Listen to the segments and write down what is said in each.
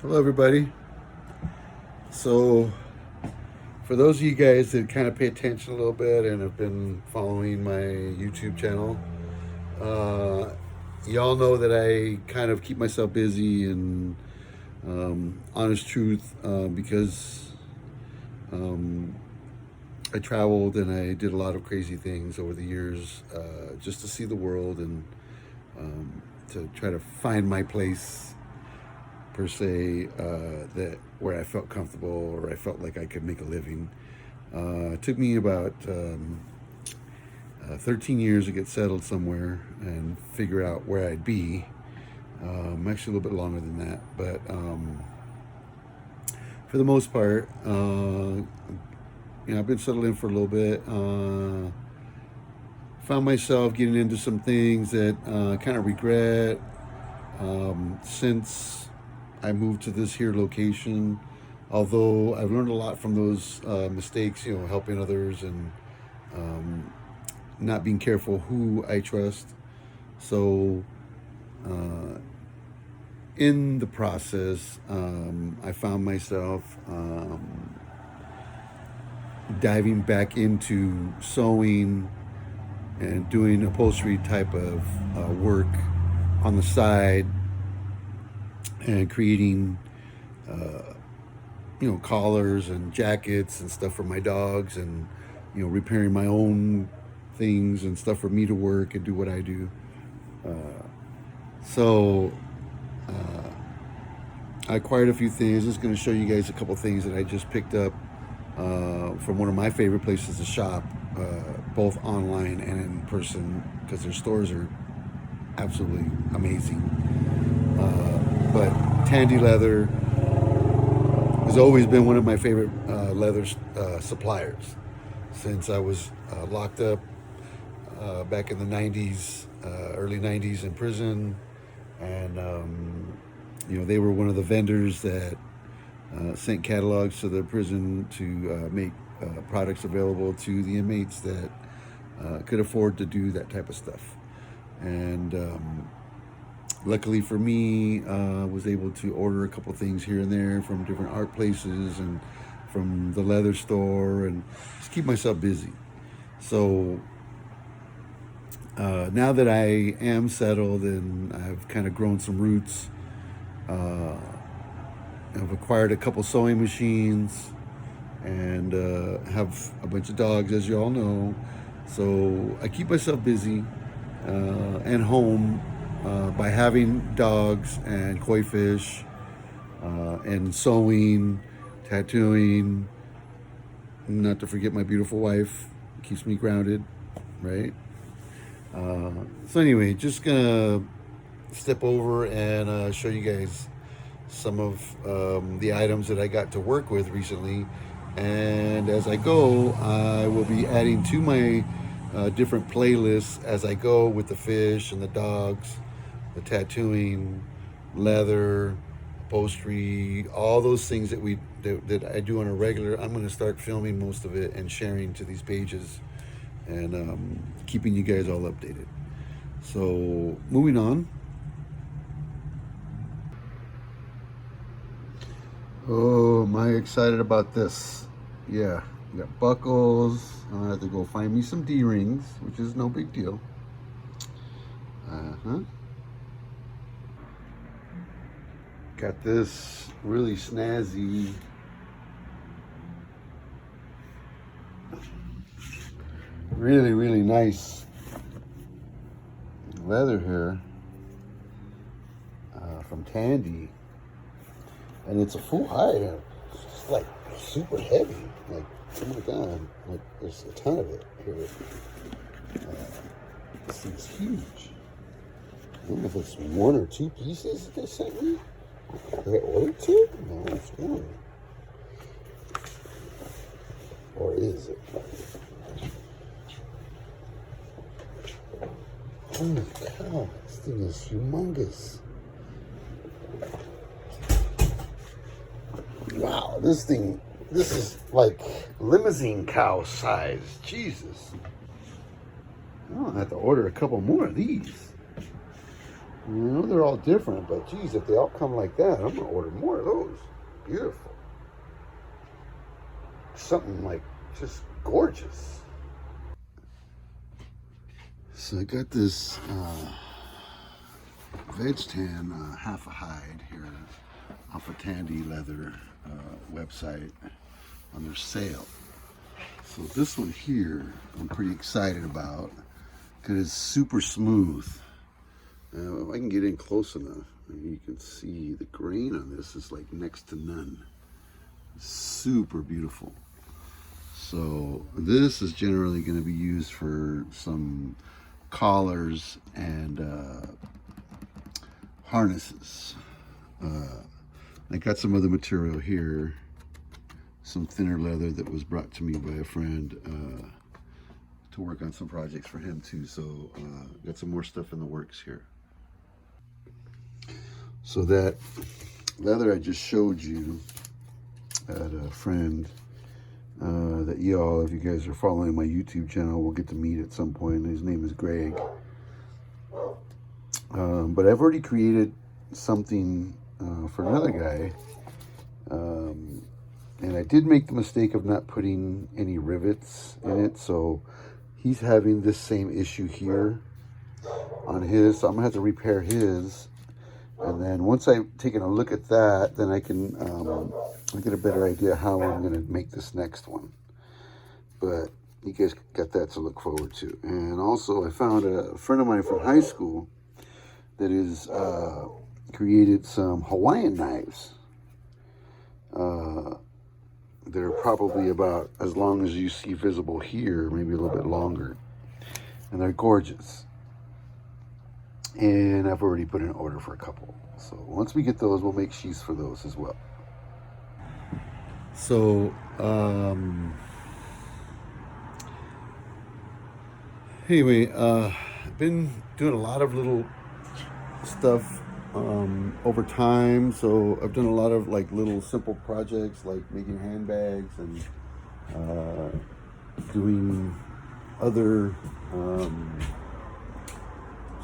Hello, everybody. So, for those of you guys that kind of pay attention a little bit and have been following my YouTube channel, uh, y'all know that I kind of keep myself busy and honest truth because um, I traveled and I did a lot of crazy things over the years just to see the world and to try to find my place per se, that where I felt comfortable or I felt like I could make a living. It took me about 13 years to get settled somewhere and figure out where I'd be. Actually, a little bit longer than that, but for the most part, I've been settled in for a little bit. Found myself getting into some things that I kind of regret since I moved to this here location. Although I've learned a lot from those mistakes, helping others and not being careful who I trust. So, in the process, I found myself diving back into sewing and doing upholstery type of work on the side and creating collars and jackets and stuff for my dogs, and repairing my own things and stuff for me to work and do what I do. So I acquired a few things. I'm just going to show you guys a couple things that I just picked up from one of my favorite places to shop, both online and in person, because their stores are absolutely amazing. But Tandy Leather has always been one of my favorite leather suppliers since I was locked up back in the 90s, early 90s in prison. And, they were one of the vendors that sent catalogs to the prison to make products available to the inmates that could afford to do that type of stuff. And luckily for me, was able to order a couple things here and there from different art places and from the leather store, and just keep myself busy. So now that I am settled and I've kind of grown some roots, I've acquired a couple sewing machines and have a bunch of dogs, as you all know. So I keep myself busy and home by having dogs and koi fish and sewing, tattooing, not to forget my beautiful wife. Keeps me grounded, right? So anyway, just gonna step over and show you guys some of the items that I got to work with recently. And as I go, I will be adding to my different playlists as I go with the fish and the dogs, the tattooing, leather, upholstery, all those things that I do on a regular. I'm going to start filming most of it and sharing to these pages and keeping you guys all updated. So moving on. Oh, am I excited about this? Yeah, we got buckles. I'll have to go find me some D-rings, which is no big deal. Got this really snazzy really nice leather here from Tandy. And it's a full hide. It's like super heavy. Like, oh my god. Like, there's a ton of it here. This thing's huge. I don't know if it's one or two pieces that they sent me. Did I order two? No, it's one. Or is it? Oh my god. This thing is humongous. Wow, this is like limousine cow size. Jesus. I'm gonna have to order a couple more of these. You know, they're all different, but geez, if they all come like that, I'm gonna order more of those. Beautiful. Something like just gorgeous. So I got this veg tan, half a hide here off of Tandy Leather website on their sale. So this one here, I'm pretty excited about because it's super smooth. If I can get in close enough, you can see the grain on this is like next to none. Super beautiful. So this is generally going to be used for some collars and harnesses. I got some other material here, some thinner leather that was brought to me by a friend to work on some projects for him too. So got some more stuff in the works here. So that leather I just showed you at a friend that y'all, if you guys are following my YouTube channel, we'll get to meet at some point. His name is Greg. But I've already created something for another guy. And I did make the mistake of not putting any rivets in it. So he's having this same issue here on his. So I'm going to have to repair his. And then once I've taken a look at that, then I can get a better idea how I'm going to make this next one. But you guys got that to look forward to. And also I found a friend of mine from high school that is created some Hawaiian knives. They're probably about as long as you see visible here, maybe a little bit longer. And they're gorgeous. And I've already put in an order for a couple. So once we get those, we'll make sheaths for those as well. So, anyway, I've been doing a lot of little stuff over time. So I've done a lot of like little simple projects like making handbags and doing other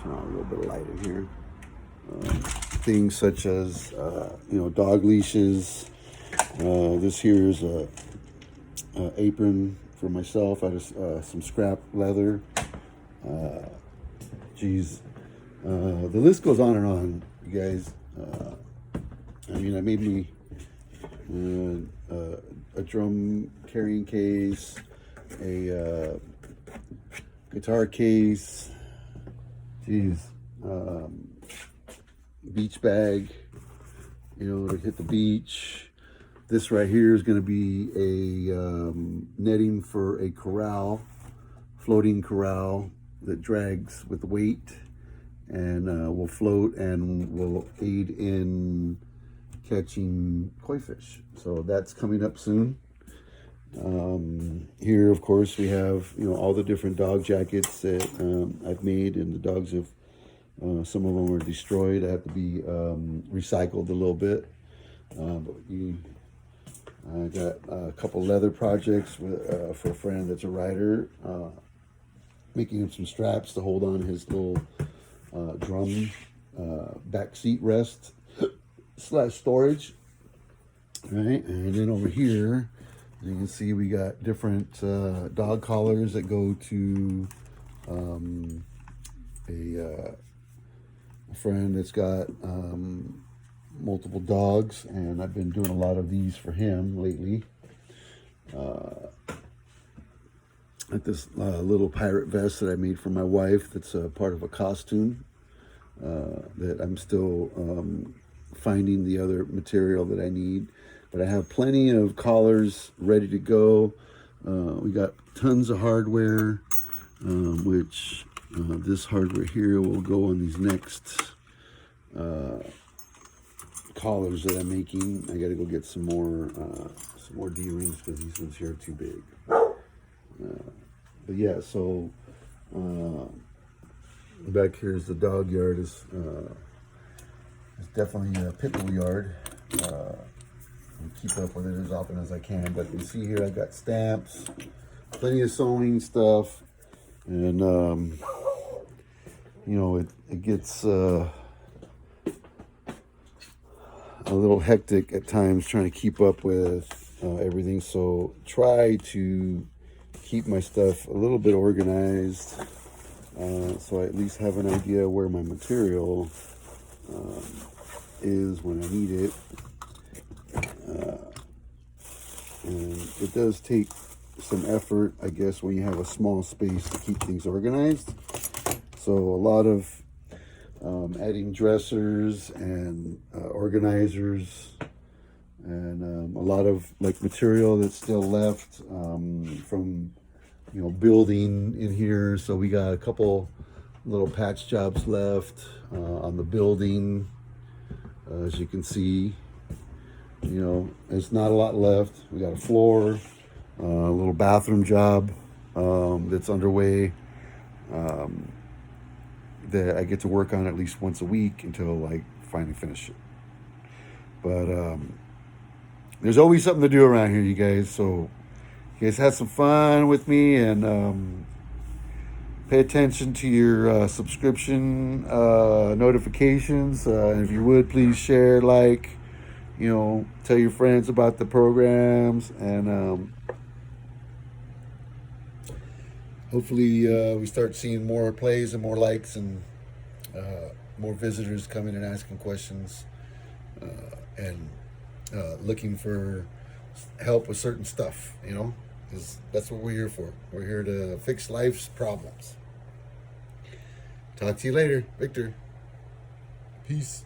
turn on a little bit of light in here, things such as dog leashes. This here is a apron for myself out of some scrap leather. The list goes on and on, you guys. I made me a drum carrying case, a guitar case, beach bag, to hit the beach. This right here is going to be a netting for a corral, floating corral that drags with weight and will float and will aid in catching koi fish. So that's coming up soon. Here, of course, we have all the different dog jackets that I've made, and the dogs have some of them were destroyed. I have to be recycled a little bit. I got a couple leather projects with, for a friend that's a rider, making him some straps to hold on his little drum back seat rest / storage. Right, and then over here, as you can see, we got different dog collars that go to a friend that's got multiple dogs, and I've been doing a lot of these for him lately. Like this little pirate vest that I made for my wife that's part of a costume that I'm still finding the other material that I need. But I have plenty of collars ready to go. We got tons of hardware, which this hardware here will go on these next collars that I'm making. I got to go get some more D-rings because these ones here are too big. But yeah, so back here is the dog yard. It's definitely a pit bull yard. Keep up with it as often as I can. But you see here, I got stamps, plenty of sewing stuff, and it gets a little hectic at times trying to keep up with everything. So try to keep my stuff a little bit organized, so I at least have an idea where my material is when I need it. And it does take some effort, I guess, when you have a small space to keep things organized. So a lot of adding dressers and organizers, and a lot of like material that's still left from building in here. So we got a couple little patch jobs left on the building, as you can see. It's not a lot left. We got a floor, a little bathroom job that's underway, that I get to work on at least once a week until I finally finish it. But there's always something to do around here, you guys. So you guys had some fun with me, and pay attention to your subscription notifications. And if you would, please share, like, tell your friends about the programs, and hopefully we start seeing more plays and more likes, and more visitors coming and asking questions, and looking for help with certain stuff, because that's what we're here for. We're here to fix life's problems. Talk to you later. Victor. Peace.